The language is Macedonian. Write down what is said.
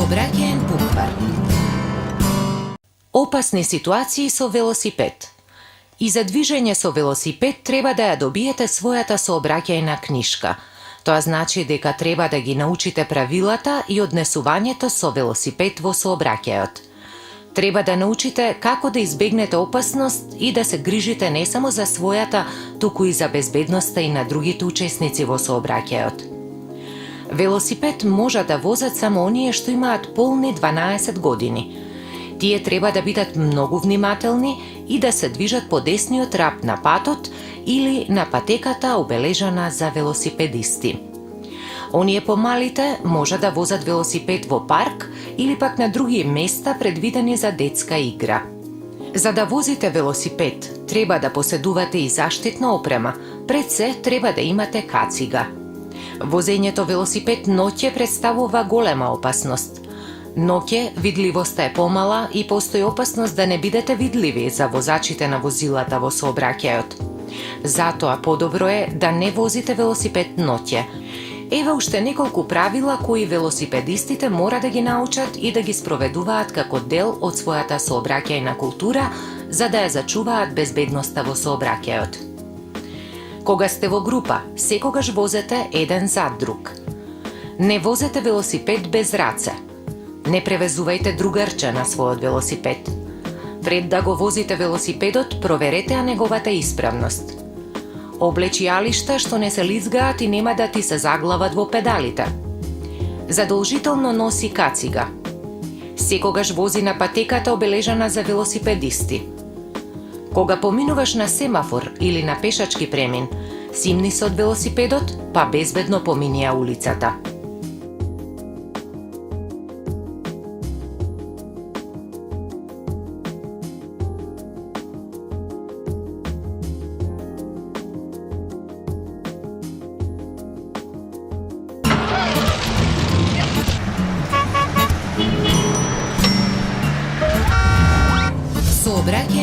Сообраќаен буквар. Опасни ситуации со велосипед. И за движење со велосипед треба да ја добиете својата сообраќајна книшка. Тоа значи дека треба да ги научите правилата и однесувањето со велосипед во сообраќајот. Треба да научите како да избегнете опасност и да се грижите не само за својата, туку и за безбедноста и на другите учесници во сообраќајот. Велосипед може да возат само оние што имаат полни 12 години. Тие треба да бидат многу внимателни и да се движат по десниот раб на патот или на патеката обележана за велосипедисти. Оние помалите може да возат велосипед во парк или пак на други места предвидени за детска игра. За да возите велосипед, треба да поседувате и заштитна опрема, пред се треба да имате кацига. Возењето велосипед ноќе представува голема опасност. Ноќе видливоста е помала и постои опасност да не бидете видливи за возачите на возилата во сообраќајот. Затоа подобро е да не возите велосипед ноќе. Ева уште неколку правила кои велосипедистите мора да ги научат и да ги спроведуваат како дел од својата сообраќајна култура, за да ја зачуваат безбедноста во сообраќајот. Кога сте во група, секогаш возете еден зад друг. Не возете велосипед без раце. Не превезувајте другарче на својот велосипед. Пред да го возите велосипедот, проверете ја неговата исправност. Облечи алишта што не се лизгаат и нема да ти се заглават во педалите. Задолжително носи кацига. Секогаш вози на патеката обележана за велосипедисти. Кога поминуваш на семафор или на пешачки премин, симни се од велосипедот, па безбедно помини ја улицата. Сообраќаен